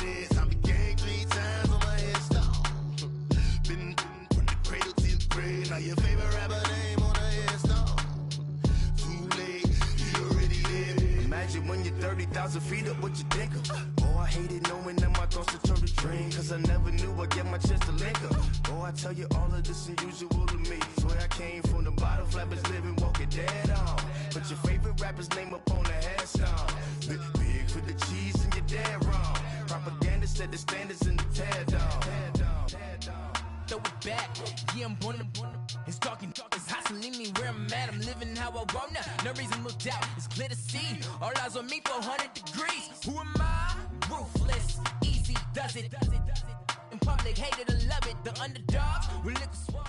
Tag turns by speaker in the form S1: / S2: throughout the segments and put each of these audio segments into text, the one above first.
S1: is. I became 3 times on my headstone. Been from the cradle to the grave. Now your favorite rapper name on a headstone. Too late, you already lived. Imagine when you're 30,000 feet up, what you think of? Oh, I hated knowing that my thoughts would turn to dream. Cause I never knew I'd get my chance to link up. Oh, I tell you all of this unusual to me. Swear I came from the bottom, flappers living, walking dead on. Put your favorite rapper's name up on the headstone. Big for the cheese and you're dead wrong. Propaganda set the standards in the tear down.
S2: Throw it back, yeah, I'm born to. It's talking, it's hustling me where I'm at. I'm living how I want now. No reason to look out, it's clear to see. All eyes on me, 400 degrees. Who am I? Ruthless, easy does it. In public, hate it or love it. The underdogs will lick a sword.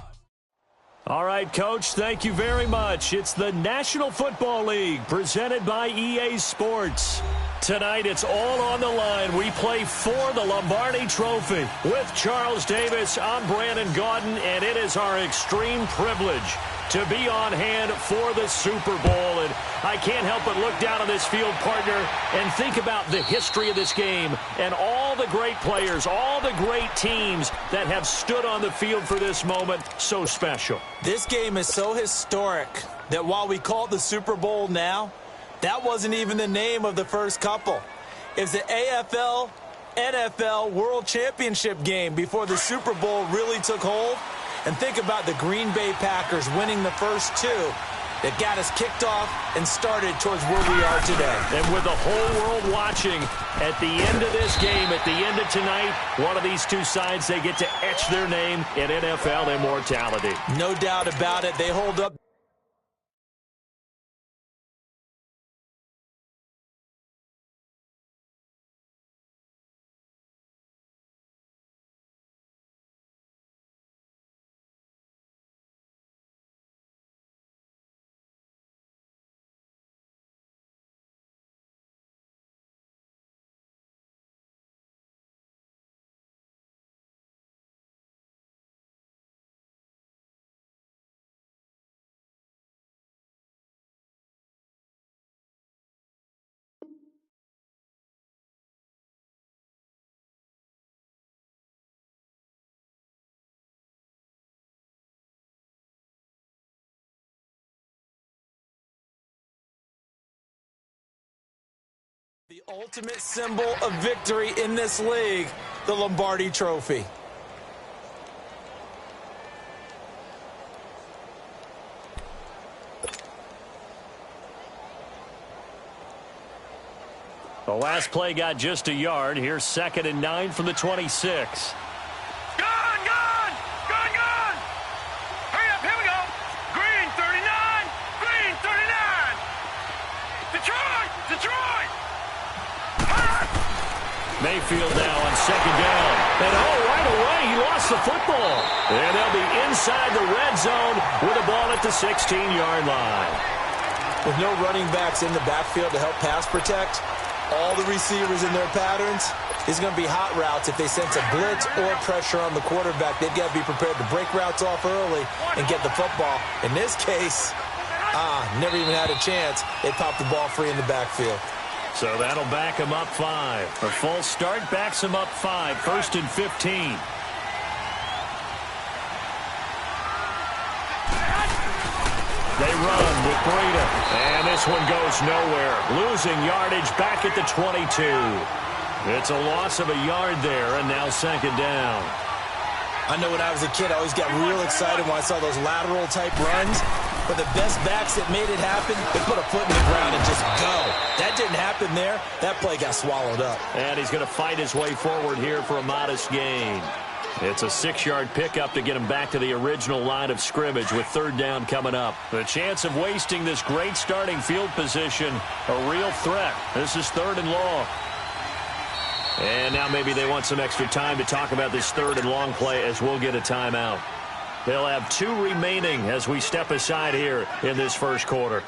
S3: All right, Coach, thank you very much. It's the National Football League presented by EA Sports. Tonight, it's all on the line. We play for the Lombardi Trophy. With Charles Davis, I'm Brandon Gaudin, and it is our extreme privilege to be on hand for the Super Bowl. And I can't help but look down on this field, partner, and think about the history of this game and all the great players, all the great teams that have stood on the field for this moment. So special.
S4: This game is so historic that while we call it the Super Bowl now, that wasn't even the name of the first couple. It's the AFL, NFL World Championship game before the Super Bowl really took hold. And think about the Green Bay Packers winning the first 2 that got us kicked off and started towards where we are today.
S3: And with the whole world watching, at the end of this game, at the end of tonight, one of these two sides, they get to etch their name in NFL immortality.
S4: No doubt about it. They hold up. The ultimate symbol of victory in this league, the Lombardi Trophy.
S3: The last play got just a yard. Here's 2nd and 9 from the 26. Mayfield now on 2nd down. And right away, he lost the football. And they'll be inside the red zone with a ball at the 16-yard line.
S4: With no running backs in the backfield to help pass protect, all the receivers in their patterns, it's going to be hot routes if they sense a blitz or pressure on the quarterback. They've got to be prepared to break routes off early and get the football. In this case, never even had a chance. They popped the ball free in the backfield.
S3: So that'll back him up 5. A false start backs him up 5. 1st and 15. They run with Breida. And this one goes nowhere. Losing yardage back at the 22. It's a loss of a yard there, and now 2nd down.
S4: I know when I was a kid, I always got real excited when I saw those lateral-type runs. But the best backs that made it happen, they put a foot in the ground and just go. That didn't happen there. That play got swallowed up.
S3: And he's going to fight his way forward here for a modest gain. It's a 6-yard pickup to get him back to the original line of scrimmage with 3rd down coming up. The chance of wasting this great starting field position, a real threat. This is 3rd and long. And now maybe they want some extra time to talk about this 3rd and long play as we'll get a timeout. They'll have 2 remaining as we step aside here in this first quarter.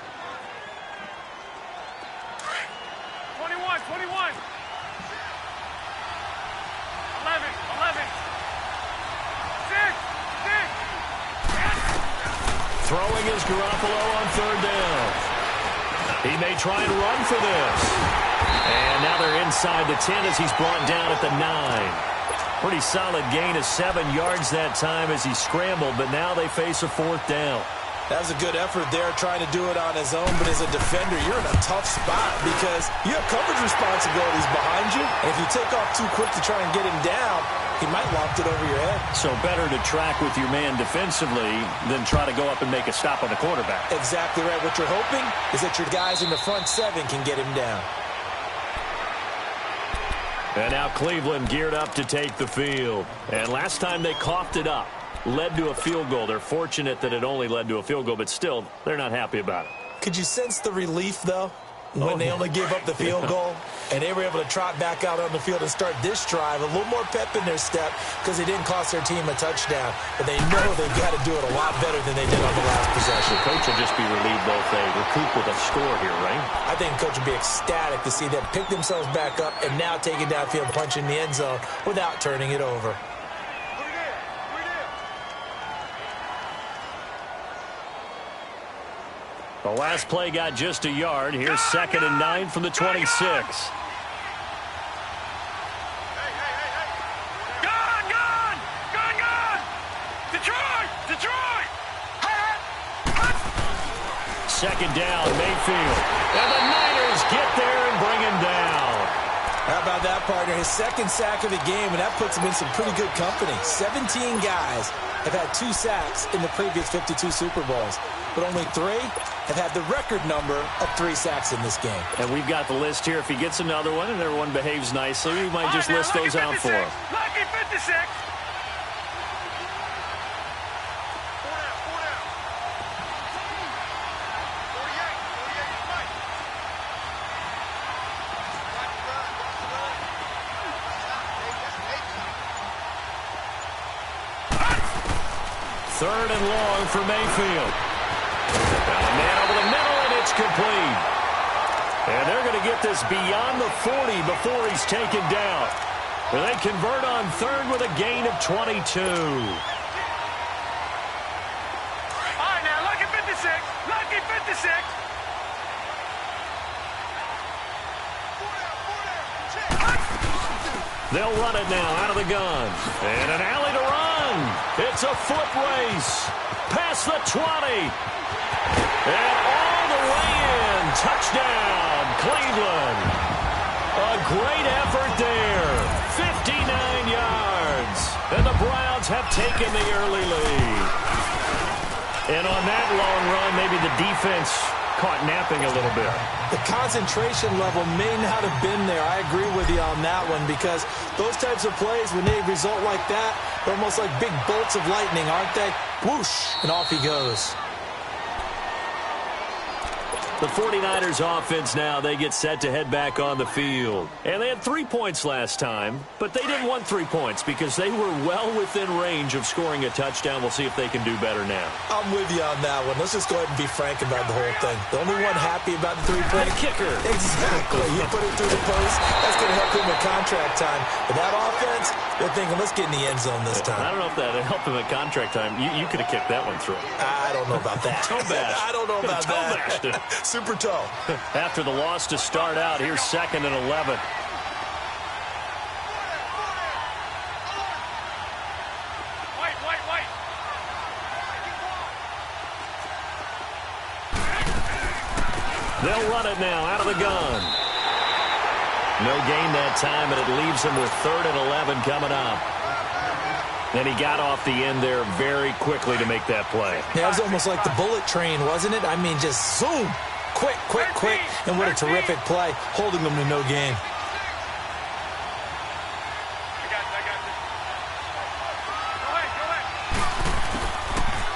S5: 21. 11.
S3: Throwing is Garoppolo on 3rd down. He may try and run for this. And now they're inside the 10 as he's brought down at the 9. Pretty solid gain of 7 yards that time as he scrambled, but now they face a 4th down.
S4: That was a good effort there, trying to do it on his own. But as a defender, you're in a tough spot because you have coverage responsibilities behind you. And if you take off too quick to try and get him down, he might loft it over your head.
S3: So better to track with your man defensively than try to go up and make a stop on the quarterback.
S4: Exactly right. What you're hoping is that your guys in the front 7 can get him down.
S3: And now Cleveland geared up to take the field. And last time they coughed it up, led to a field goal. They're fortunate that it only led to a field goal, but still, they're not happy about it.
S4: Could you sense the relief, though, when they only gave up the field goal? And they were able to trot back out on the field and start this drive. A little more pep in their step because they didn't cost their team a touchdown. But they know they've got to do it a lot better than they did on the last possession.
S3: The coach will just be relieved they'll they recoup with a score here, right?
S4: I think the coach would be ecstatic to see them pick themselves back up and now take it downfield, punch in the end zone without turning it over.
S3: The last play got just a yard. Here's 2nd and 9 from the 26.
S5: Gone! Detroit! Detroit!
S3: 2nd down, Mayfield. And the Niners get there and bring him down.
S4: How about that, partner? His 2nd sack of the game, and that puts him in some pretty good company. 17 guys have had 2 sacks in the previous 52 Super Bowls, but only 3 have had the record number of 3 sacks in this game.
S3: And we've got the list here. If he gets another one and everyone behaves nicely, we might just list those out for him.
S5: Lucky 56.
S3: Third and long for Mayfield. Now a man over the middle, and it's complete. And they're going to get this beyond the 40 before he's taken down. Well, they convert on 3rd with a gain of 22.
S5: All right, now, lucky 56. Lucky 56.
S3: They'll run it now out of the gun. And an alley to run. It's a foot race. Past the 20. And all the way in. Touchdown, Cleveland. A great effort there. 59 yards. And the Browns have taken the early lead. And on that long run, maybe the defense caught napping a little bit.
S4: The concentration level may not have been there. I agree with you on that one because those types of plays, when they result like that, they're almost like big bolts of lightning, aren't they? Whoosh, and off he goes.
S3: The 49ers offense now, they get set to head back on the field. And they had 3 points last time, but they didn't want 3 points because they were well within range of scoring a touchdown. We'll see if they can do better now.
S4: I'm with you on that one. Let's just go ahead and be frank about the whole thing. The only one happy about the 3-point
S3: kicker.
S4: Exactly. You put it through the post. That's going to help him at contract time. But that offense, they're thinking, let's get in the end zone this time.
S3: I don't know if that helped him at contract time. You could have kicked that one through.
S4: I don't know about that.
S3: Toe bash.
S4: I don't know about that. Super toe.
S3: After the loss to start out, here's 2nd and 11.
S5: Wait.
S3: They'll run it now out of the gun. No gain that time, and it leaves him with 3rd and 11 coming up. And he got off the end there very quickly to make that play.
S4: Yeah, it was almost like the bullet train, wasn't it? I mean, just zoom. Quick. And what a terrific play, holding them to no gain.
S5: I got this. Go ahead.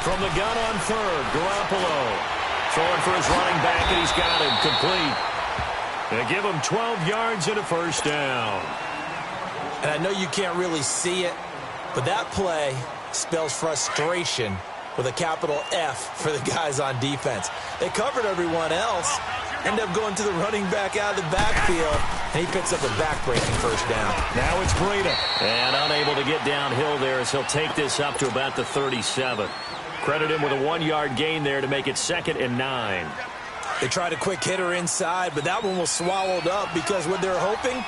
S3: From the gun on 3rd, Garoppolo. Throwing for his running back, and he's got him complete. They give him 12 yards and a 1st down.
S4: And I know you can't really see it, but that play spells frustration with a capital F for the guys on defense. They covered everyone else, end up going to the running back out of the backfield, and he picks up a back-breaking 1st down.
S3: Now it's Breida. And unable to get downhill there as he'll take this up to about the 37. Credit him with a 1-yard gain there to make it 2nd and 9.
S4: They tried a quick hitter inside, but that one was swallowed up because what they're hoping,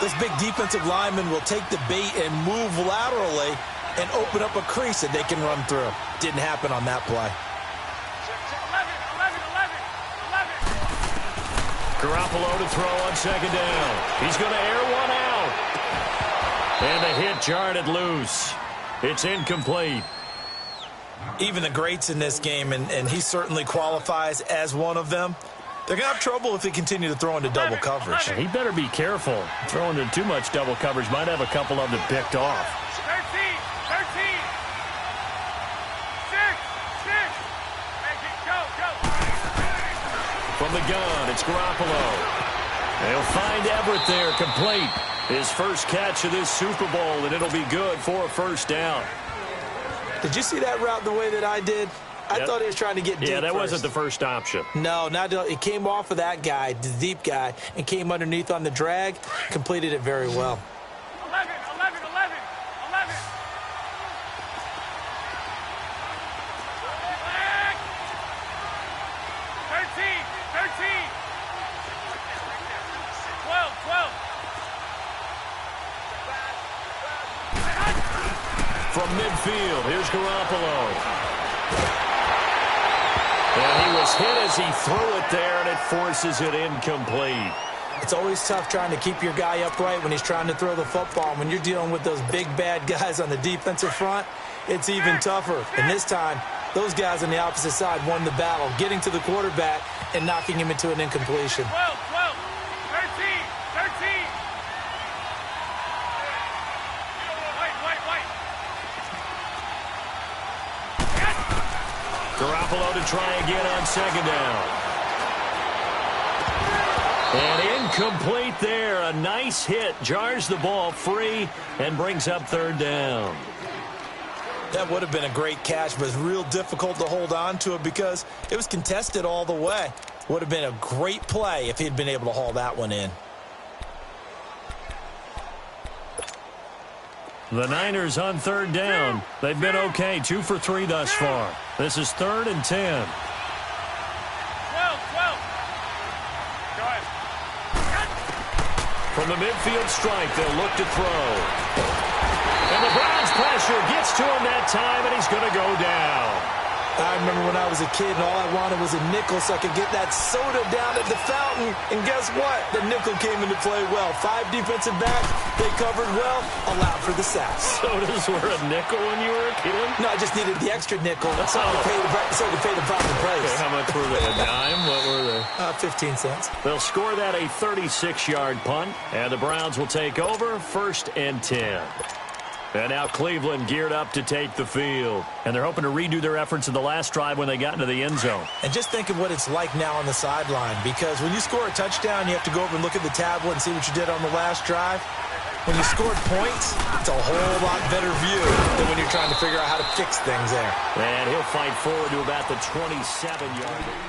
S4: this big defensive lineman will take the bait and move laterally and open up a crease that they can run through. Didn't happen on that play.
S5: 11.
S3: Garoppolo to throw on second down. He's going to air one out. And the hit jarred it loose. It's incomplete.
S4: Even the greats in this game, and he certainly qualifies as one of them, they're going to have trouble if they continue to throw into double coverage.
S3: He better be careful. Throwing into too much double coverage might have a couple of them picked off.
S5: 13. 6. Make it go.
S3: From the gun, it's Garoppolo. They'll find Everett there, complete. His first catch of this Super Bowl, and it'll be good for a first down.
S4: Did you see that route the way that I did? I thought he was trying to get deep.
S3: Yeah, that
S4: first.
S3: wasn't the first option.
S4: No, it came off of that guy, the deep guy, and came underneath on the drag, completed it very well.
S5: 11. 13. 12.
S3: From midfield, here's Garoppolo. And he was hit as he threw it there, and it forces it incomplete.
S4: It's always tough trying to keep your guy upright when he's trying to throw the football. When you're dealing with those big, bad guys on the defensive front, it's even tougher. And this time, those guys on the opposite side won the battle, getting to the quarterback and knocking him into an incompletion.
S5: 12. 13. Wait.
S3: Garoppolo to try again on second down. And incomplete there. A nice hit. Jars the ball free and brings up third down.
S4: That would have been a great catch, but it's real difficult to hold on to it because it was contested all the way. Would have been a great play if he'd been able to haul that one in.
S3: The Niners on third down. They've been okay. 2 for 3 thus far. This is 3rd and 10.
S5: 12. Go ahead.
S3: From the midfield strike, they'll look to throw. And the Browns pressure gets to him that time, and he's going to go down.
S4: I remember when I was a kid and all I wanted was a nickel so I could get that soda down at the fountain. And guess what? The nickel came into play well. 5 defensive backs, they covered well, allowed for the sacks.
S3: Sodas were a nickel when you were a kid?
S4: No, I just needed the extra nickel so I could pay the proper price.
S3: Okay, how much were they? A dime? What were they?
S4: 15 cents.
S3: They'll score that a 36-yard punt, and the Browns will take over 1st and 10. And now Cleveland geared up to take the field. And they're hoping to redo their efforts in the last drive when they got into the end zone.
S4: And just think of what it's like now on the sideline, because when you score a touchdown, you have to go over and look at the tablet and see what you did on the last drive. When you scored points, it's a whole lot better view than when you're trying to figure out how to fix things there.
S3: And he'll fight forward to about the 27-yard line.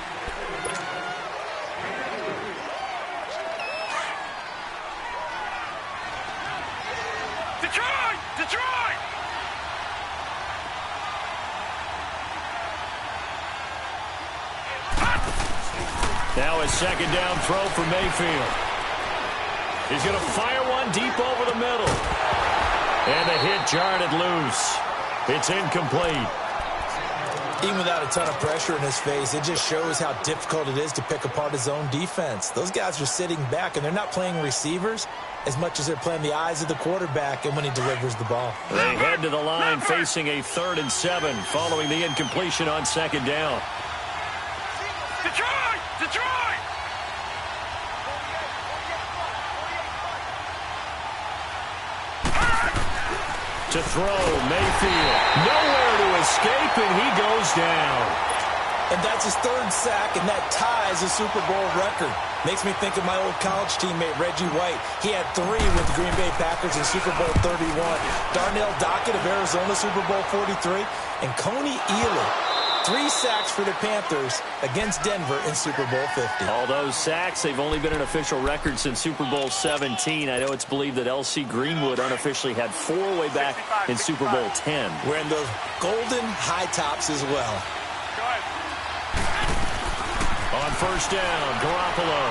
S5: Detroit!
S3: Now a second down throw for Mayfield. He's going to fire one deep over the middle. And the hit jarred it loose. It's incomplete.
S4: Even without a ton of pressure in his face, it just shows how difficult it is to pick apart his own defense. Those guys are sitting back, and they're not playing receivers as much as they're playing the eyes of the quarterback and when he delivers the ball.
S3: They head to the line facing a 3rd and 7 following the incompletion on second down.
S5: Detroit!
S3: To throw, Mayfield. Nowhere to escape, and he goes down.
S4: And that's his 3rd sack, and that ties a Super Bowl record. Makes me think of my old college teammate, Reggie White. He had 3 with the Green Bay Packers in Super Bowl 31. Darnell Dockett of Arizona, Super Bowl 43. And Coney Ealy, 3 sacks for the Panthers against Denver in Super Bowl 50.
S3: All those sacks, they've only been an official record since Super Bowl 17. I know it's believed that L.C. Greenwood unofficially had 4 way back in Super Bowl 10.
S4: Wearing those golden high tops as well.
S5: Go ahead.
S3: On first down. Garoppolo.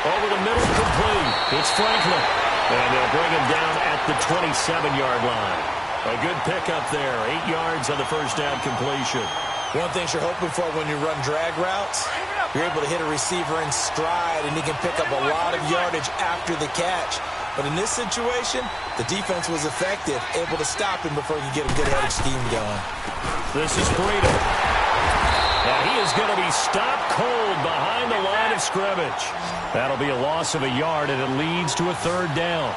S3: Over the middle, complete. It's Franklin. And they'll bring him down at the 27-yard line. A good pickup there. 8 yards on the first down completion.
S4: One thing you're hoping for when you run drag routes, you're able to hit a receiver in stride, and he can pick up a lot of yardage after the catch. But in this situation, the defense was effective, able to stop him before he could get a good head of steam going.
S3: This is Freedom. And he is going to be stopped cold behind the line of scrimmage. That'll be a loss of a yard, and it leads to a third down.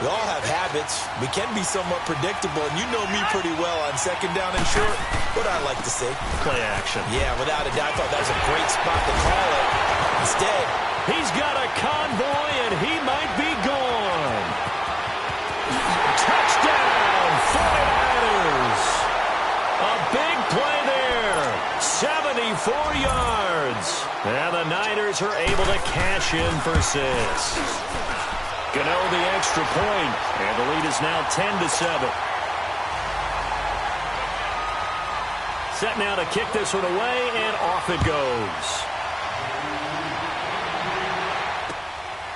S4: We all have habits. We can be somewhat predictable, and you know me pretty well on second down and short. What I like to see.
S3: Play action.
S4: Yeah, without a doubt, I thought that was a great spot to call it. Instead,
S3: he's got a convoy, and he might be gone. Touchdown, 49ers. A big play there. 74 yards. And the Niners are able to cash in for 6. Gano the extra point, and the lead is now 10-7. Set now to kick this one away, and off it goes.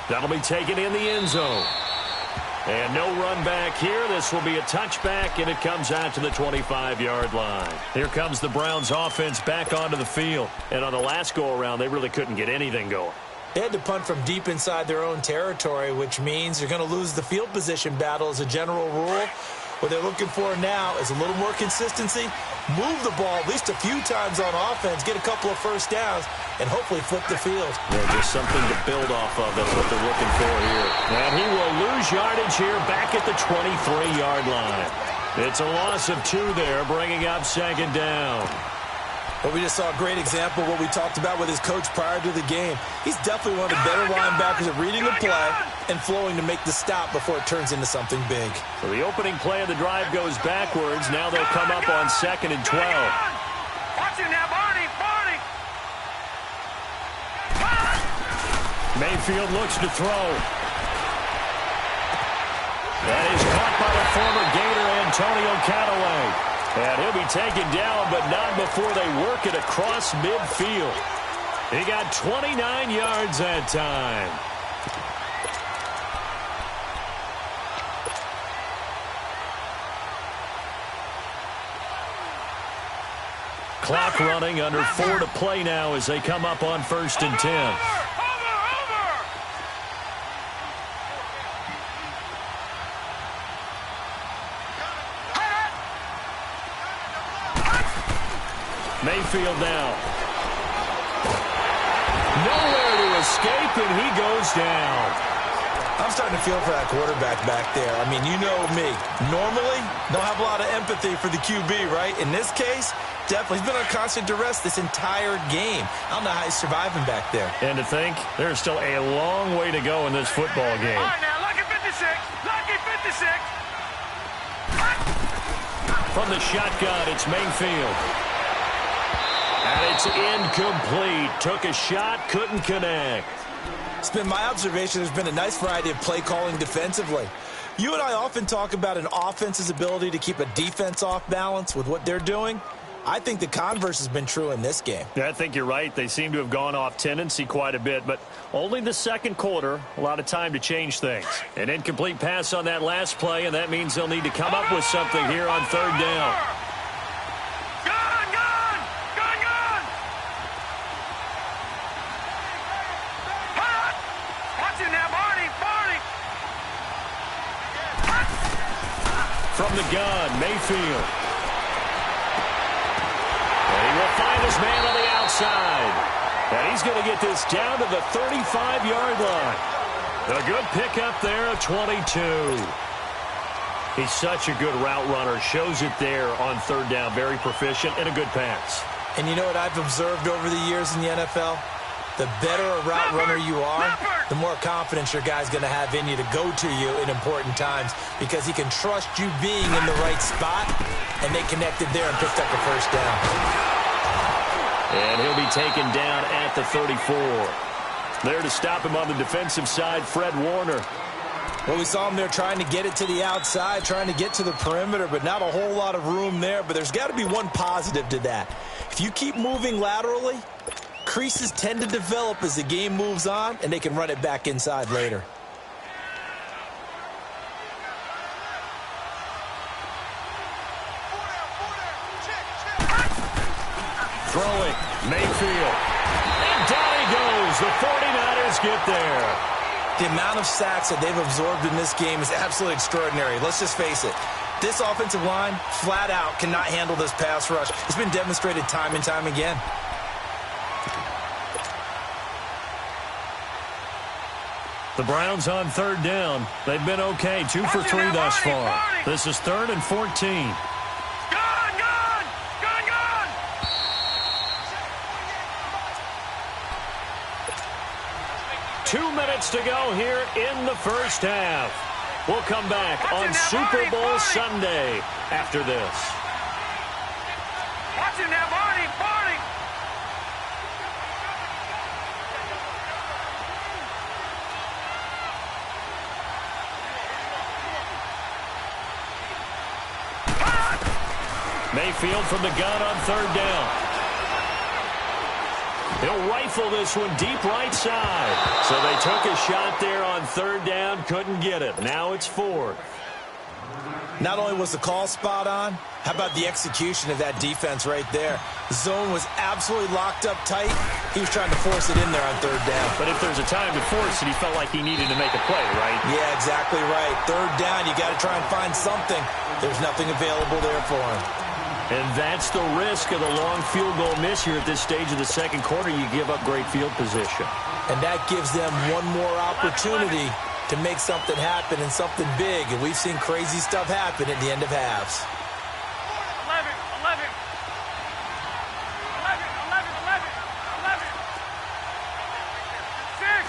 S3: That'll be taken in the end zone. And no run back here. This will be a touchback, and it comes out to the 25-yard line. Here comes the Browns offense back onto the field. And on the last go-around, they really couldn't get anything going.
S4: They had to punt from deep inside their own territory, which means you're going to lose the field position battle as a general rule. What they're looking for now is a little more consistency, move the ball at least a few times on offense, get a couple of first downs, and hopefully flip the field.
S3: Yeah, just something to build off of. That's what they're looking for here. And he will lose yardage here back at the 23-yard line. It's a loss of 2 there, bringing up second down.
S4: Well, we just saw a great example of what we talked about with his coach prior to the game. He's definitely one of the better linebackers at reading the play and flowing to make the stop before it turns into something big.
S3: So the opening play of the drive goes backwards. Now they'll come up on 2nd and 12.
S5: Watch him now, Barney.
S3: Mayfield looks to throw. That is caught by the former Gator Antonio Callaway. And he'll be taken down, but not before they work it across midfield. He got 29 yards that time. Clock running, under 4 to play now as they come up on 1st and 10. Mayfield now. Nowhere to escape, and he goes down.
S4: I'm starting to feel for that quarterback back there. I mean, you know me. Normally, don't have a lot of empathy for the QB, right? In this case, definitely. He's been on constant duress this entire game. I don't know how he's surviving back there.
S3: And to think, there's still a long way to go in this football game.
S5: All right, now, lucky 56. Lucky 56.
S3: From the shotgun, it's Mayfield. And it's incomplete. Took a shot, couldn't connect.
S4: It's been my observation there's been a nice variety of play calling defensively. You and I often talk about an offense's ability to keep a defense off balance with what they're doing. I think the converse has been true in this game.
S3: Yeah, I think you're right. They seem to have gone off tendency quite a bit, but only the second quarter, a lot of time to change things. An incomplete pass on that last play, and that means they'll need to come up with something here on 3rd down. From the gun, Mayfield. And he will find his man on the outside. And he's going to get this down to the 35-yard line. A good pickup there of 22. He's such a good route runner. Shows it there on 3rd down. Very proficient and a good pass.
S4: And you know what I've observed over the years in the NFL? The better a route runner you are, the more confidence your guy's going to have in you to go to you in important times because he can trust you being in the right spot, and they connected there and picked up a first down.
S3: And he'll be taken down at the 34. There to stop him on the defensive side, Fred Warner.
S4: Well, we saw him there trying to get it to the outside, trying to get to the perimeter, but not a whole lot of room there. But there's got to be one positive to that. If you keep moving laterally, creases tend to develop as the game moves on, and they can run it back inside later.
S3: Throwing, Mayfield. And down he goes. The 49ers get there.
S4: The amount of sacks that they've absorbed in this game is absolutely extraordinary. Let's just face it. This offensive line, flat out, cannot handle this pass rush. It's been demonstrated time and time again.
S3: The Browns on third down. They've been okay, 2 for 3 thus far. This is 3rd and 14. 2 minutes to go here in the first half. We'll come back on Super Bowl Sunday after this.
S5: Watch him now, Barney, Barney.
S3: Mayfield from the gun on third down. He'll rifle this one deep right side. So they took a shot there on third down, couldn't get it. Now it's 4th.
S4: Not only was the call spot on, how about the execution of that defense right there? The zone was absolutely locked up tight. He was trying to force it in there on third down.
S3: But if there's a time to force it, he felt like he needed to make a play, right?
S4: Yeah, exactly right. Third down, you got to try and find something. There's nothing available there for him.
S3: And that's the risk of the long field goal miss here at this stage of the second quarter. You give up great field position.
S4: And that gives them one more opportunity to make something happen and something big. And we've seen crazy stuff happen at the end of halves.
S5: 11, 11. 11, 11, 11. 6,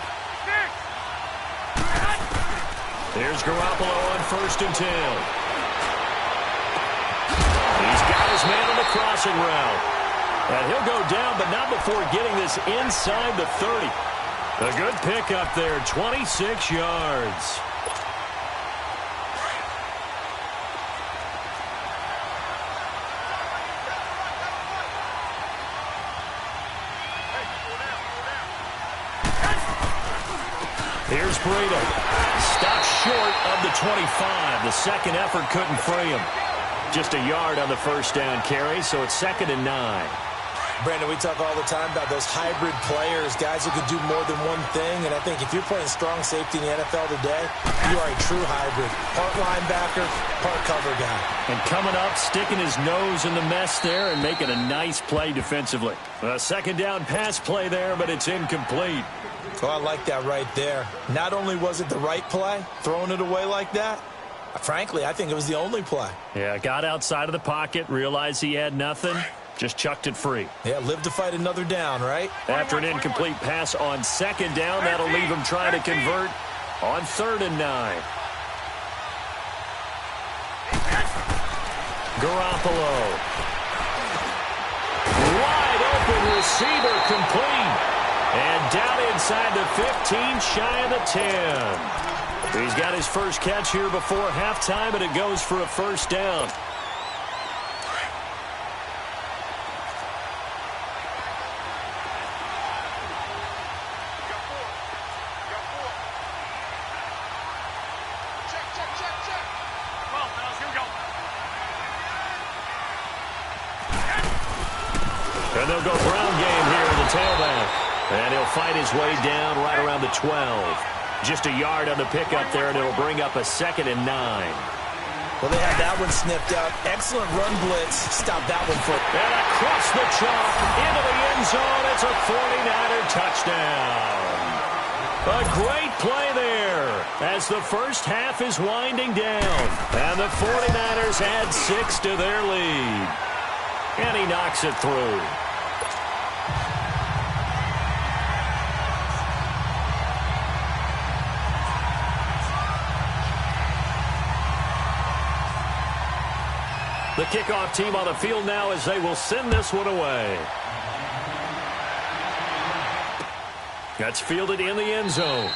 S5: 6.
S3: Here's Garoppolo on 1st and 10. He's got his man on the crossing route. And he'll go down, but not before getting this inside the 30. A good pickup there, 26 yards. Here's Breida. Stopped short of the 25. The second effort couldn't free him. Just a yard on the first down carry, so it's 2nd and 9.
S4: Brandon, we talk all the time about those hybrid players, guys who could do more than one thing. And I think if you're playing strong safety in the NFL today, you are a true hybrid. Part linebacker, part cover guy.
S3: And coming up, sticking his nose in the mess there and making a nice play defensively. A second down pass play there, but it's incomplete.
S4: Oh, I like that right there. Not only was it the right play, throwing it away like that, frankly, I think it was the only play.
S3: Yeah, got outside of the pocket, realized he had nothing, just chucked it free.
S4: Yeah, live to fight another down, right?
S3: After an incomplete pass on second down, that'll leave him trying to convert on 3rd and 9. Garoppolo. Wide open receiver complete. And down inside the 15, shy of the 10. He's got his first catch here before halftime, and it goes for a first down. And they'll go ground game here in the tailback. And he'll fight his way down right around the 12. Just a yard on the pickup there, and it'll bring up a 2nd and 9.
S4: Well, they had that one sniffed out. Excellent run blitz. Stop that one for.
S3: And across the chalk, into the end zone. It's a 49er touchdown. A great play there as the first half is winding down. And the 49ers add 6 to their lead. And he knocks it through. The kickoff team on the field now as they will send this one away. That's fielded in the end zone.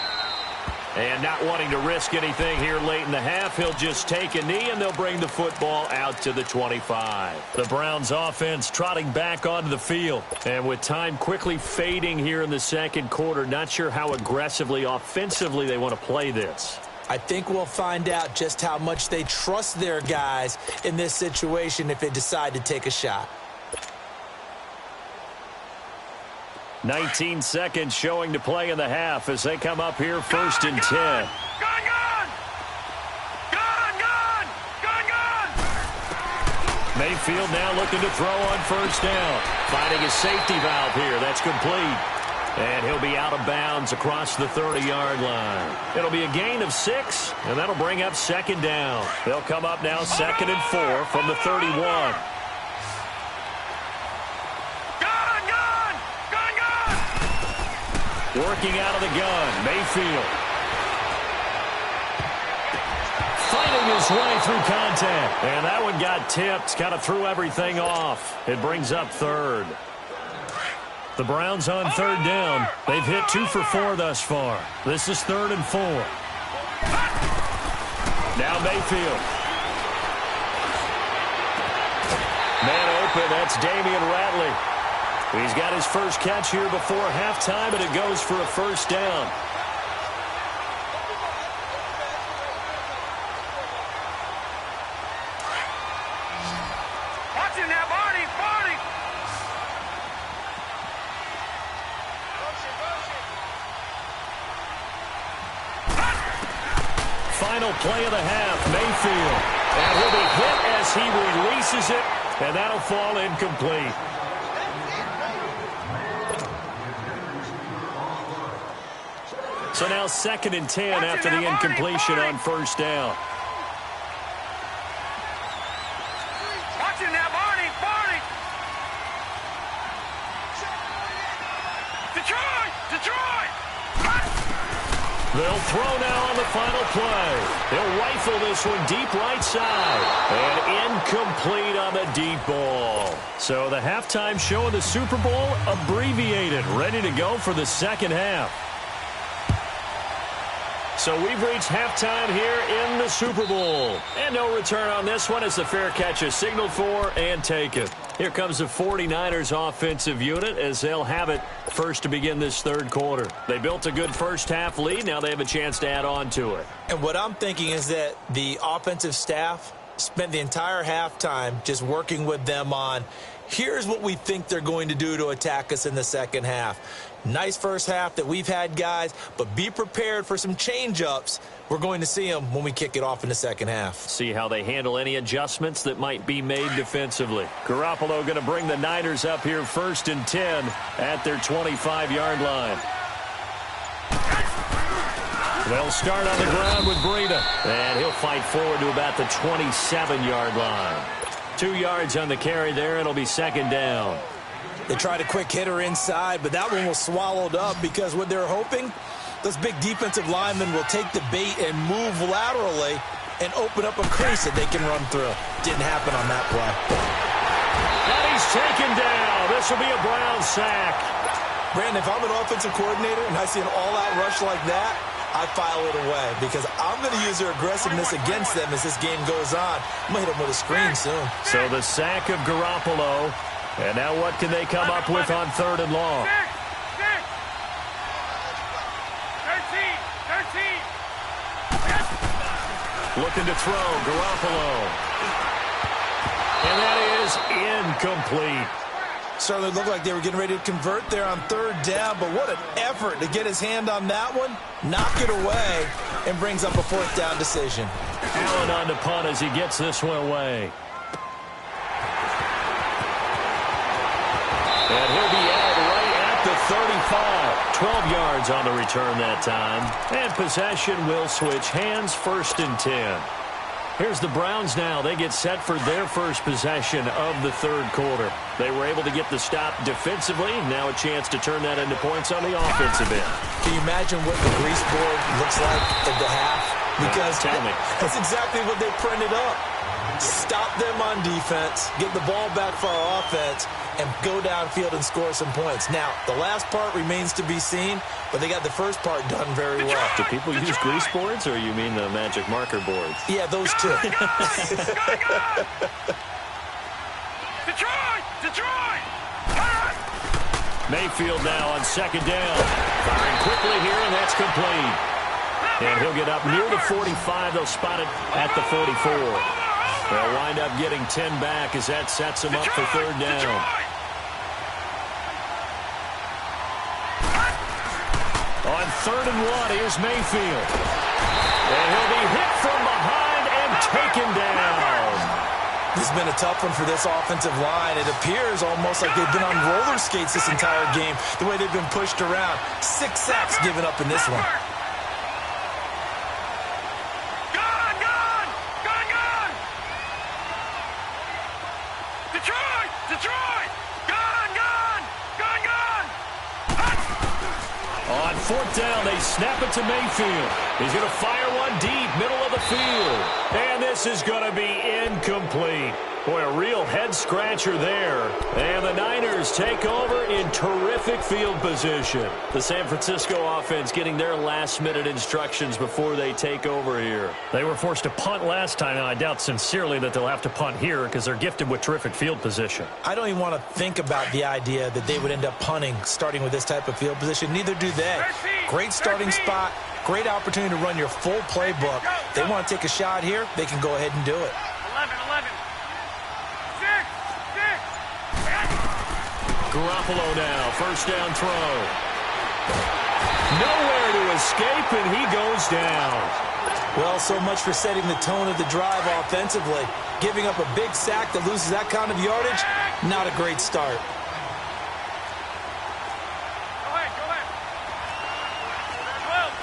S3: And not wanting to risk anything here late in the half, he'll just take a knee, and they'll bring the football out to the 25. The Browns offense trotting back onto the field. And with time quickly fading here in the second quarter, not sure how aggressively, offensively they want to play this.
S4: I think we'll find out just how much they trust their guys in this situation if they decide to take a shot.
S3: 19 seconds showing to play in the half as they come up here first and 10. Mayfield now looking to throw on first down. Finding a safety valve here. That's complete. And he'll be out of bounds across the 30-yard line. It'll be a gain of 6, and that'll bring up second down. They'll come up now 2nd and 4 from the 31. Working out of the gun, Mayfield. Fighting his way through contact. And that one got tipped, kind of threw everything off. It brings up third. The Browns on third down. They've hit 2 for 4 thus far. This is 3rd and 4. Now Mayfield. Man open, that's Damian Ratley. He's got his first catch here before halftime, and it goes for a first down.
S5: Watch it now, Barney!
S3: Final play of the half, Mayfield. And he'll be hit as he releases it, and that'll fall incomplete. So now 2nd and 10 after the incompletion on first down.
S5: Watch it now, Barney! Detroit!
S3: They'll throw now on the final play. They'll rifle this one deep right side. And incomplete on the deep ball. So the halftime show of the Super Bowl abbreviated, ready to go for the second half. So we've reached halftime here in the Super Bowl. And no return on this one as the fair catch is signaled for and taken. Here comes the 49ers offensive unit as they'll have it first to begin this third quarter. They built a good first half lead. Now they have a chance to add on to it.
S4: And what I'm thinking is that the offensive staff spent the entire halftime just working with them on, here's what we think they're going to do to attack us in the second half. Nice first half that we've had, guys, but be prepared for some change-ups. We're going to see them when we kick it off in the second half.
S3: See how they handle any adjustments that might be made defensively. Garoppolo going to bring the Niners up here 1st and 10 at their 25-yard line. They'll start on the ground with Breida, and he'll fight forward to about the 27-yard line. 2 yards on the carry there. It'll be second down.
S4: They tried a quick hitter inside, but that one was swallowed up because what they're hoping, those big defensive linemen will take the bait and move laterally and open up a crease that they can run through. Didn't happen on that play.
S3: And he's taken down. This will be a Brown sack.
S4: Brandon, if I'm an offensive coordinator and I see an all-out rush like that, I file it away because I'm going to use their aggressiveness against them as this game goes on. I'm going to hit them with a screen soon.
S3: So the sack of Garoppolo. And now what can they come up with on 3rd and long?
S5: 13.
S3: Looking to throw, Garoppolo. And that is incomplete.
S4: Certainly looked like they were getting ready to convert there on 3rd down, but what an effort to get his hand on that one, knock it away, and brings up a 4th down decision.
S3: Allen on the punt as he gets this one away. And he'll be out right at the 35. 12 yards on the return that time. And possession will switch hands, 1st and 10. Here's the Browns now. They get set for their first possession of the third quarter. They were able to get the stop defensively. Now a chance to turn that into points on the offensive end.
S4: Can you imagine what the grease board looks like at the half? Because
S3: tell me.
S4: that's exactly what they printed up. Stop them on defense, get the ball back for our offense, and go downfield and score some points. Now, the last part remains to be seen, but they got the first part done very well.
S3: Do people use grease boards, or you mean the magic marker boards?
S4: Yeah, those two.
S5: Detroit!
S3: Mayfield now on second down. Firing quickly here, and that's complete. And he'll get up near the 45. They'll spot it at the 44. They'll wind up getting 10 back as that sets them up for third down. On 3rd and 1, here's Mayfield. And he'll be hit from behind and taken down.
S4: This has been a tough one for this offensive line. It appears almost like they've been on roller skates this entire game, the way they've been pushed around. 6 sacks given up in this one.
S5: Detroit! Gone!
S3: On 4th down, they snap it to Mayfield. He's going to fire one deep, middle of the field. And this is going to be incomplete. Boy, a real head-scratcher there. And the Niners take over in terrific field position. The San Francisco offense getting their last-minute instructions before they take over here. They were forced to punt last time, and I doubt sincerely that they'll have to punt here because they're gifted with terrific field position.
S4: I don't even want to think about the idea that they would end up punting starting with this type of field position. Neither do they. Great starting spot, great opportunity to run your full playbook. They want to take a shot here, they can go ahead and do it.
S5: 11. 6.
S3: Garoppolo now, first down throw. Nowhere to escape, and he goes down.
S4: Well, so much for setting the tone of the drive offensively. Giving up a big sack that loses that kind of yardage, not a great start.
S5: Go ahead.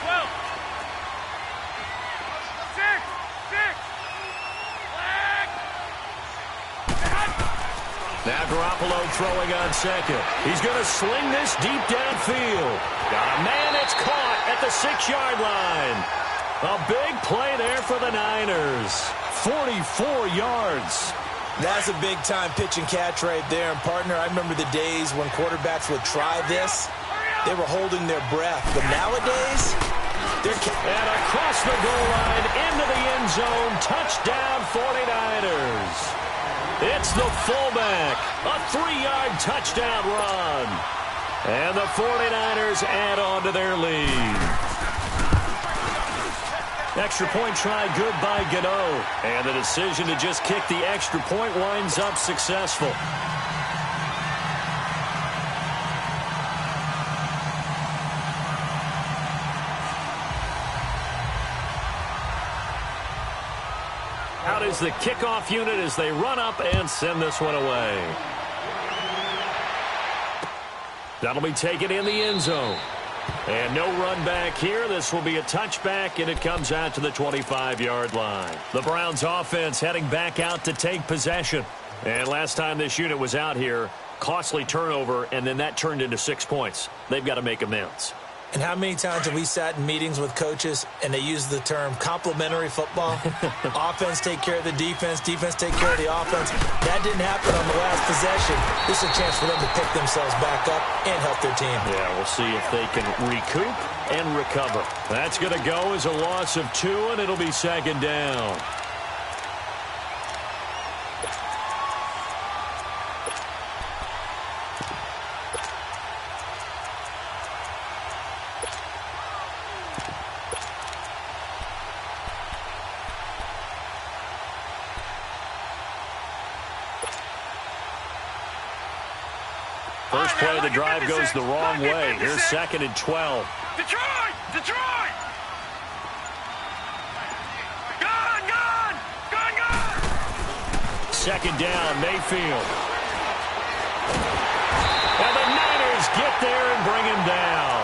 S5: 12. 6.
S3: Now Garoppolo throwing on second. He's going to sling this deep downfield. Got a man that's caught at the 6-yard line. A big play there for the Niners. 44 yards.
S4: That's a big-time pitch and catch right there. And, partner, I remember the days when quarterbacks would try this. They were holding their breath. But nowadays, they're...
S3: And across the goal line, into the end zone. Touchdown, 49ers. It's the fullback. A 3-yard touchdown run. And the 49ers add on to their lead. Extra point try good by Gano. And the decision to just kick the extra point winds up successful. Out is the kickoff unit as they run up and send this one away. That'll be taken in the end zone. And no run back here. This will be a touchback, and it comes out to the 25-yard line. The Browns offense heading back out to take possession. And last time this unit was out here, costly turnover, and then that turned into 6 points. They've got to make amends.
S4: And how many times have we sat in meetings with coaches and they use the term complementary football? Offense take care of the defense, defense take care of the offense. That didn't happen on the last possession. This is a chance for them to pick themselves back up and help their team.
S3: Yeah, we'll see if they can recoup and recover. That's going to go as a loss of 2, and it'll be second down. First play of the drive goes the wrong way. Here's 2nd and 12.
S5: Detroit! Gone!
S3: 2nd down, Mayfield. And the Niners get there and bring him down.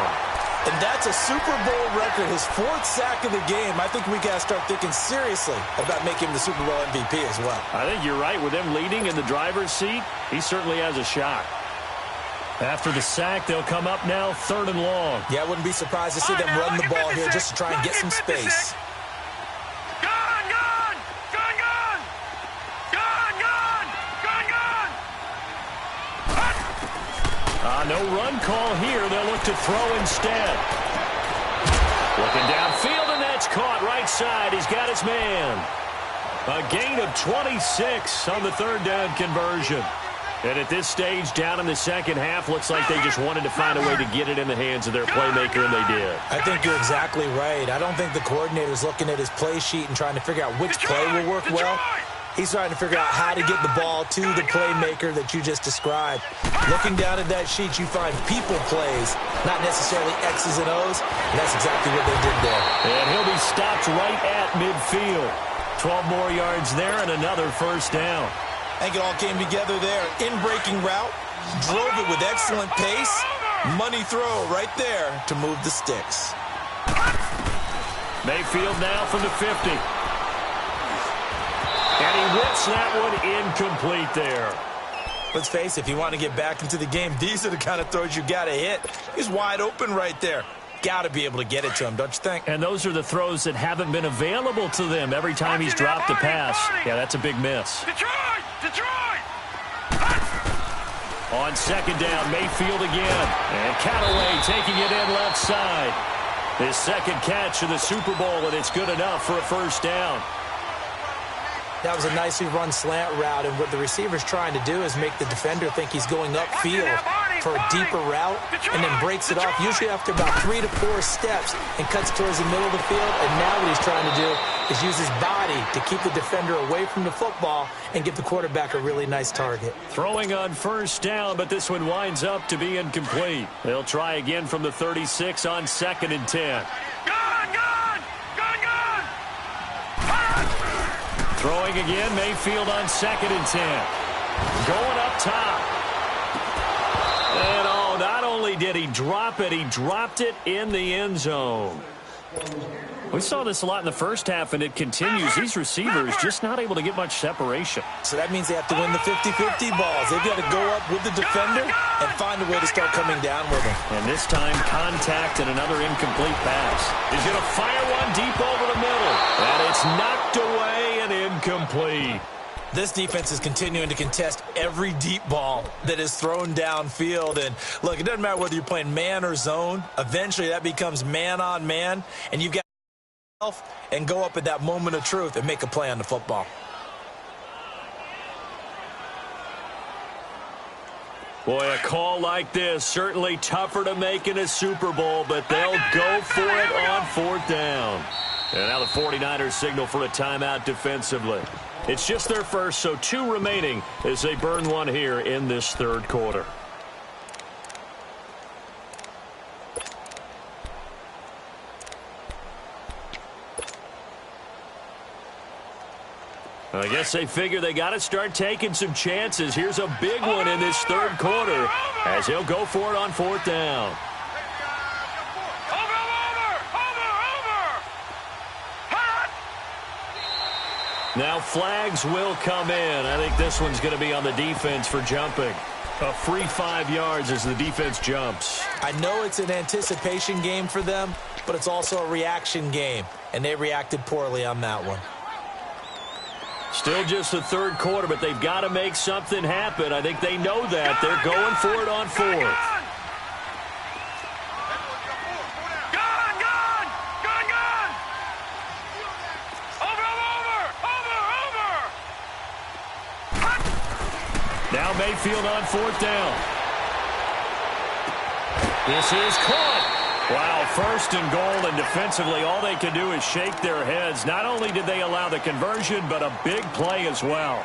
S4: And that's a Super Bowl record, his 4th sack of the game. I think we got to start thinking seriously about making him the Super Bowl MVP as well.
S3: I think you're right. With him leading in the driver's seat, he certainly has a shot. After the sack, they'll come up now 3rd and long.
S4: Yeah, I wouldn't be surprised to see them run the ball here just to try and get some space.
S3: no run call here. They'll look to throw instead. Looking downfield, and that's caught right side. He's got his man. A gain of 26 on the third down conversion. And at this stage, down in the second half, looks like they just wanted to find a way to get it in the hands of their playmaker, and they did.
S4: I think you're exactly right. I don't think the coordinator's looking at his play sheet and trying to figure out which play will work well. He's trying to figure out how to get the ball to the playmaker that you just described. Looking down at that sheet, you find people plays, not necessarily X's and O's, and that's exactly what they did there.
S3: And he'll be stopped right at midfield. 12 more yards there and another first down.
S4: I think it all came together there. In-breaking route, drove it with excellent pace. Money throw right there to move the sticks.
S3: Mayfield now from the 50. And he whips that one incomplete there.
S4: Let's face it, if you want to get back into the game, these are the kind of throws you got to hit. He's wide open right there. Got to be able to get it to him, don't you think?
S3: And those are the throws that haven't been available to them every time he's dropped a pass. Yeah, that's a big miss.
S5: Detroit!
S3: On second down, Mayfield again. And Callaway taking it in left side. His second catch of the Super Bowl, and it's good enough for a first down.
S4: That was a nicely run slant route, and what the receiver's trying to do is make the defender think he's going upfield for a deeper route, and then breaks it off, usually after about 3 to 4 steps, and cuts towards the middle of the field. And now what he's trying to do is use his body to keep the defender away from the football and give the quarterback a really nice target.
S3: Throwing on first down, but this one winds up to be incomplete. They'll try again from the 36 on 2nd and 10. Throwing again, Mayfield on 2nd and 10. Going up top. And oh, not only did he drop it, he dropped it in the end zone. We saw this a lot in the first half, and it continues. These receivers just not able to get much separation.
S4: So that means they have to win the 50-50 balls. They've got to go up with the defender and find a way to start coming down with him.
S3: And this time, contact and another incomplete pass. He's going to fire one deep over the middle. And it's knocked away and incomplete.
S4: This defense is continuing to contest every deep ball that is thrown downfield. And look, it doesn't matter whether you're playing man or zone. Eventually, that becomes man on man, and you've got and go up at that moment of truth and make a play on the football.
S3: Boy, a call like this, certainly tougher to make in a Super Bowl, but they'll go for it on 4th down. And now the 49ers signal for a timeout defensively. It's just their first, so 2 remaining as they burn one here in this third quarter. I guess they figure they got to start taking some chances. Here's a big one in this third quarter as he'll go for it on 4th down. Now flags will come in. I think this one's going to be on the defense for jumping. A free 5 yards as the defense jumps.
S4: I know it's an anticipation game for them, but it's also a reaction game, and they reacted poorly on that one.
S3: Still just the third quarter, but they've got to make something happen. I think they know that. They're going for it on 4th. Now Mayfield on 4th down. This is caught. Wow, 1st and goal, and defensively all they can do is shake their heads. Not only did they allow the conversion, but a big play as well.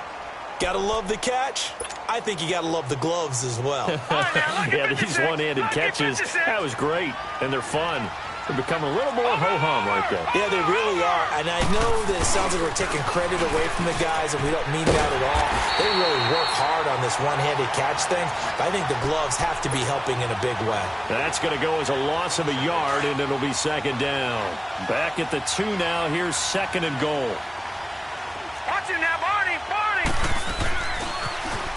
S4: Gotta love the catch. I think you gotta love the gloves as well.
S3: Yeah, these one-handed catches, that was great, and they're fun. They become a little more ho-hum like that.
S4: Yeah, they really are, and I know that it sounds like we're taking credit away from the guys, and we don't mean that at all. They really work hard on this one-handed catch thing, but I think the gloves have to be helping in a big way.
S3: That's going to go as a loss of a yard, and it'll be 2nd down. Back at the 2 now. Here's 2nd and goal.
S5: Watch him now, Barney!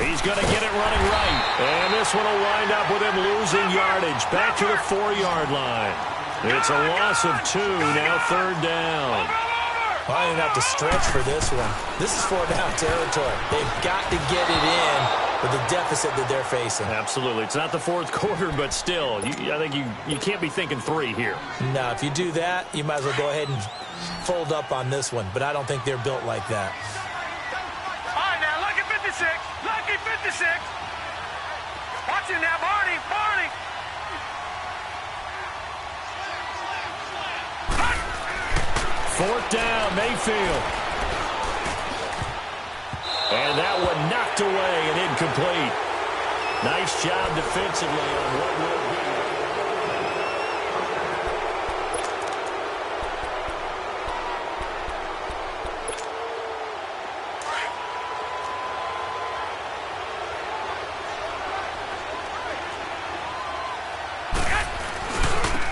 S3: He's going to get it running right, and this one will wind up with him losing yardage. Back to the 4-yard line. It's a loss of 2, now 3rd down.
S4: I don't even have to stretch for this one. This is 4-down territory. They've got to get it in with the deficit that they're facing.
S3: Absolutely. It's not the fourth quarter, but still, I think you can't be thinking 3 here.
S4: No, if you do that, you might as well go ahead and fold up on this one, but I don't think they're built like that.
S5: All right, now, lucky 56. Lucky 56. Watch it now, Barney. Barney.
S3: 4th down, Mayfield. And that one knocked away and incomplete. Nice job defensively on what will be.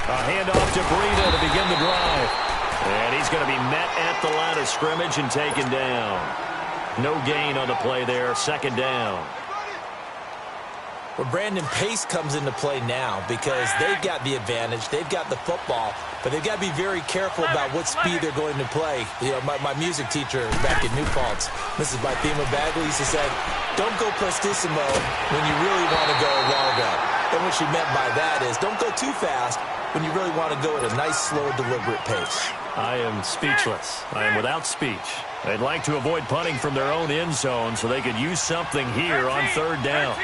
S3: A handoff to Breida to begin the drive. And he's going to be met at the line of scrimmage and taken down. No gain on the play there, 2nd down.
S4: Well, Brandon, pace comes into play now because they've got the advantage. They've got the football, but they've got to be very careful about what speed they're going to play. You know, my music teacher back in New Paltz, Mrs. Bythema Bagley, used to say, don't go prestissimo when you really want to go largo. And what she meant by that is don't go too fast when you really want to go at a nice, slow, deliberate pace.
S3: I am speechless. I am without speech. They'd like to avoid punting from their own end zone so they could use something here on 3rd down.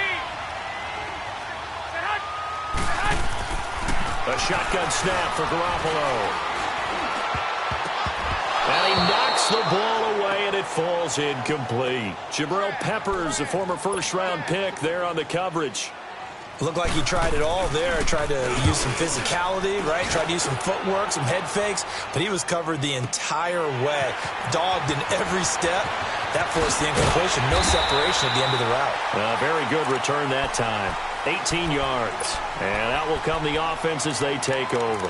S3: A shotgun snap for Garoppolo. And he knocks the ball away, and it falls incomplete. Jabril Peppers, a former 1st-round pick, there on the coverage.
S4: Looked like he tried it all there. Tried to use some physicality, right? Tried to use some footwork, some head fakes, but he was covered the entire way. Dogged in every step. That forced the incompletion. No separation at the end of the route.
S3: Very good return that time. 18 yards. And out will come the offense as they take over.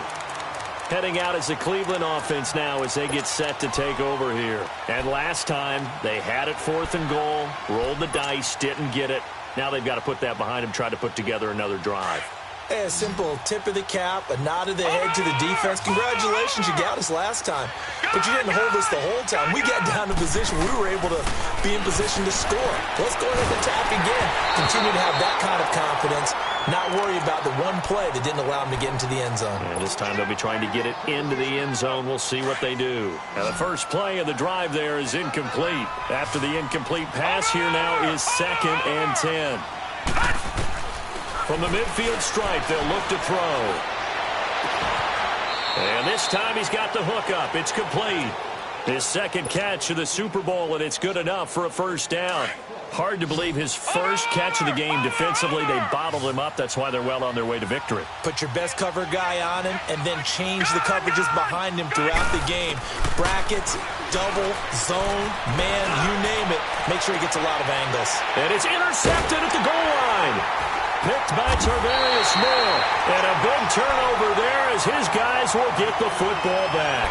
S3: Heading out is the Cleveland offense now as they get set to take over here. And last time, they had it 4th and goal, rolled the dice, didn't get it. Now they've got to put that behind them, try to put together another drive.
S4: A simple tip of the cap, a nod of the head to the defense. Congratulations, you got us last time. But you didn't hold us the whole time. We got down to position. We were able to be in position to score. Let's go ahead and attack again. Continue to have that kind of confidence. Not worry about the one play that didn't allow them to get into the end zone.
S3: And this time they'll be trying to get it into the end zone. We'll see what they do. Now the first play of the drive there is incomplete. After the incomplete pass, here now is 2nd and 10. From the midfield stripe, they'll look to throw. And this time he's got the hook up. It's complete. His 2nd catch of the Super Bowl, and it's good enough for a 1st down. Hard to believe his first catch of the game defensively. They bottled him up. That's why they're well on their way to victory.
S4: Put your best cover guy on him and then change the coverages behind him throughout the game. Brackets, double, zone, man, you name it. Make sure he gets a lot of angles.
S3: And it's intercepted at the goal line. Picked by Tarvarius Moore. And a big turnover there as his guys will get the football back.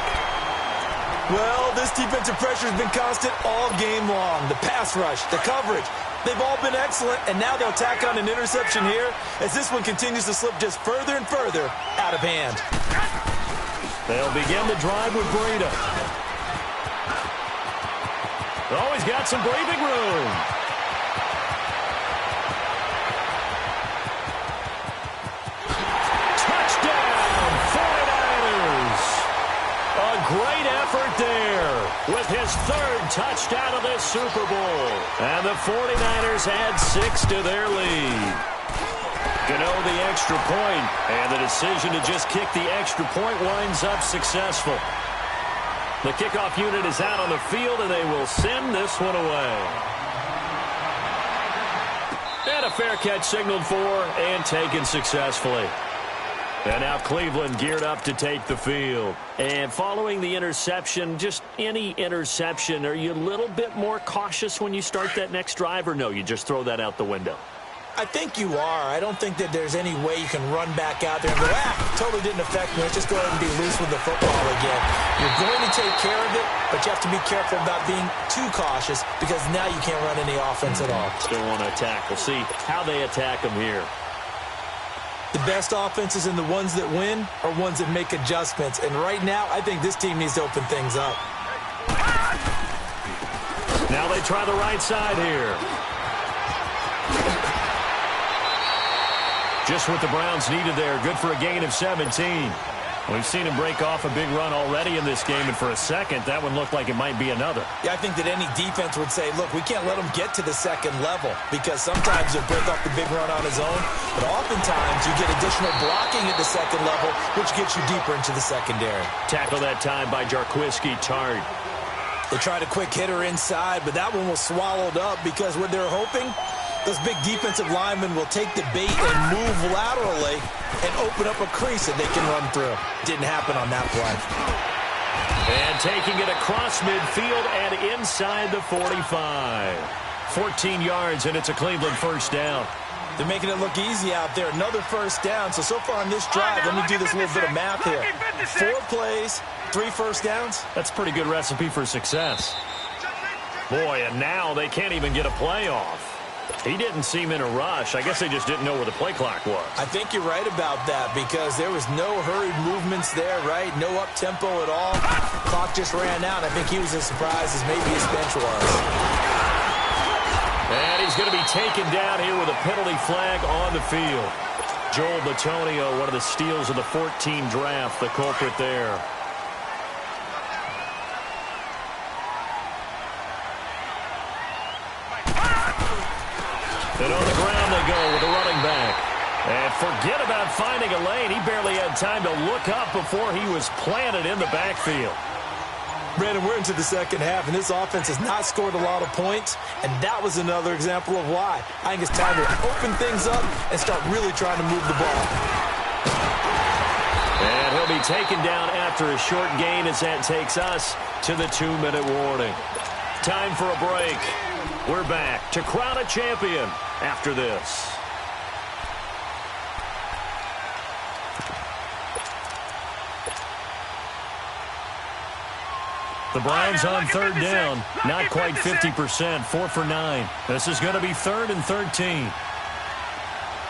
S4: Well, this defensive pressure has been constant all game long. The pass rush, the coverage, they've all been excellent, and now they'll tack on an interception here as this one continues to slip just further and further out of hand.
S3: They'll begin the drive with Breida. Oh, he's got some breathing room. Great effort there with his 3rd touchdown of this Super Bowl. And the 49ers add 6 to their lead. Gano the extra point, and the decision to just kick the extra point winds up successful. The kickoff unit is out on the field, and they will send this one away. And a fair catch signaled for and taken successfully. And now Cleveland geared up to take the field. And following the interception, just any interception, are you a little bit more cautious when you start that next drive, or no, you just throw that out the window?
S4: I think you are. I don't think that there's any way you can run back out there and go, totally didn't affect me. Let's just go ahead and be loose with the football again. You're going to take care of it, but you have to be careful about being too cautious because now you can't run any offense at all.
S3: Still want to attack. We'll see how they attack them here.
S4: The best offenses and the ones that win are ones that make adjustments. And right now, I think this team needs to open things up.
S3: Now they try the right side here. Just what the Browns needed there. Good for a gain of 17. We've seen him break off a big run already in this game, and for a second, that one looked like it might be another.
S4: Yeah, I think that any defense would say, look, we can't let him get to the second level, because sometimes he'll break off the big run on his own, but oftentimes you get additional blocking at the second level, which gets you deeper into the secondary.
S3: Tackle that time by Jarquiski Tart.
S4: They tried a quick hitter inside, but that one was swallowed up because what they're hoping, those big defensive linemen will take the bait and move laterally and open up a crease that they can run through. Didn't happen on that play.
S3: And taking it across midfield and inside the 45. 14 yards, and it's a Cleveland first down.
S4: They're making it look easy out there. Another first down. So far on this drive, let me do this little bit of math here. 4 plays, 3 first downs.
S3: That's a pretty good recipe for success. Boy, and now they can't even get a play off. He didn't seem in a rush. I guess they just didn't know where the play clock was.
S4: I think you're right about that because there was no hurried movements there, right? No up-tempo at all. Clock just ran out. I think he was as surprised as maybe his bench was.
S3: And he's going to be taken down here with a penalty flag on the field. Joel Bitonio, one of the steals of the 14 draft, the culprit there. And on the ground they go with the running back. And forget about finding a lane. He barely had time to look up before he was planted in the backfield.
S4: Brandon, we're into the second half, and this offense has not scored a lot of points, and that was another example of why. I think it's time to open things up and start really trying to move the ball.
S3: And he'll be taken down after a short gain as that takes us to the 2-minute warning. Time for a break. We're back to crown a champion after this. The Browns on third down, not quite 50%, 4 for 9. This is going to be 3rd and 13.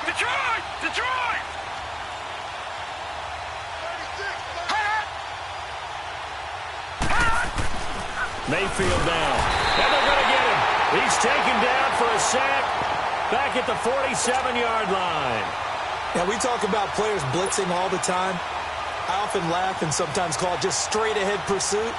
S5: Detroit! Detroit!
S3: Mayfield down. And they're going to get him. He's taken down for a sack back at the 47-yard line.
S4: Now, we talk about players blitzing all the time. I often laugh and sometimes call it just straight-ahead pursuit.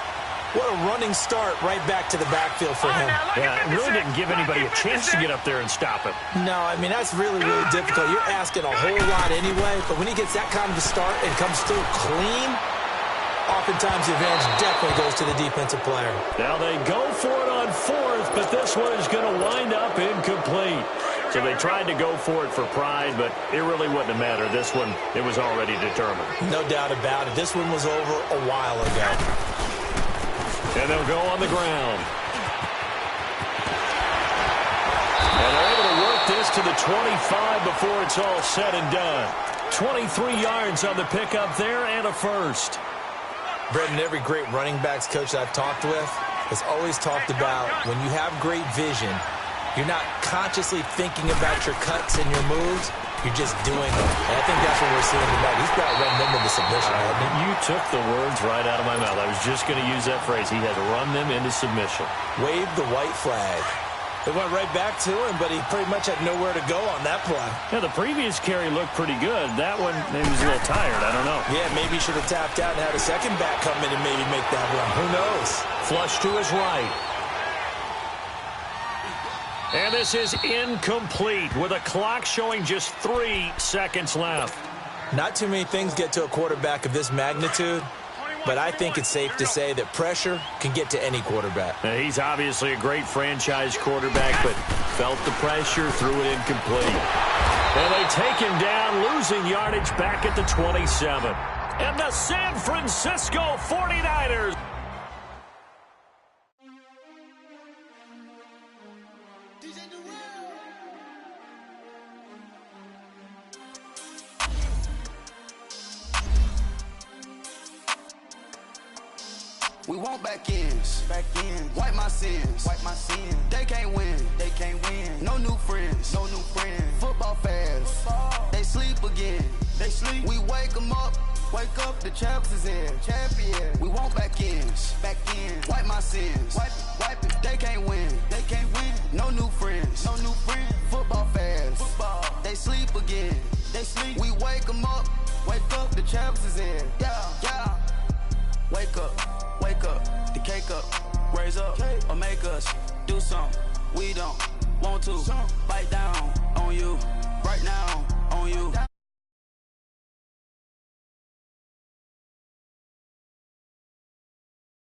S4: What a running start right back to the backfield for him.
S3: Yeah, it really didn't give anybody a chance to get up there and stop him.
S4: No, I mean, that's really, really difficult. You're asking a whole lot anyway, but when he gets that kind of a start and comes through clean, oftentimes the advantage definitely goes to the defensive player.
S3: Now they go for it on 4th, but this one is going to wind up incomplete. So they tried to go for it for pride, but it really wouldn't have mattered. This one, it was already determined.
S4: No doubt about it. This one was over a while ago.
S3: And they'll go on the ground. And they're able to work this to the 25 before it's all said and done. 23 yards on the pickup there and a first.
S4: Brendan, every great running backs coach I've talked with has always talked about when you have great vision, you're not consciously thinking about your cuts and your moves. You're just doing them. And I think that's what we're seeing tonight. He's got run them into submission, hasn't he?
S3: You took the words right out of my mouth. I was just going to use that phrase. He has run them into submission.
S4: Wave the white flag. It went right back to him, but he pretty much had nowhere to go on that play.
S3: Yeah, the previous carry looked pretty good. That one, maybe he was a little tired. I don't know.
S4: Yeah, maybe he should have tapped out and had a second back come in and maybe make that run. Who knows?
S3: Flush to his right. And this is incomplete with a clock showing just 3 seconds left.
S4: Not too many things get to a quarterback of this magnitude, but I think it's safe to say that pressure can get to any quarterback.
S3: Now, he's obviously a great franchise quarterback, but felt the pressure, threw it incomplete. And they take him down, losing yardage back at the 27. And the San Francisco 49ers.
S6: We want back ends. Wipe my sins. They can't win. No new friends. Football fans. They sleep again. We wake them up. The champs is here. We want back ends. Wipe my sins. Wipe it. They can't win. No new friends. Football they sleep again. They sleep. We wake them up, the champs is in. Yeah. Wake up, the cake up, raise up, or make us do something we don't want to. Bite down on you, right now on you.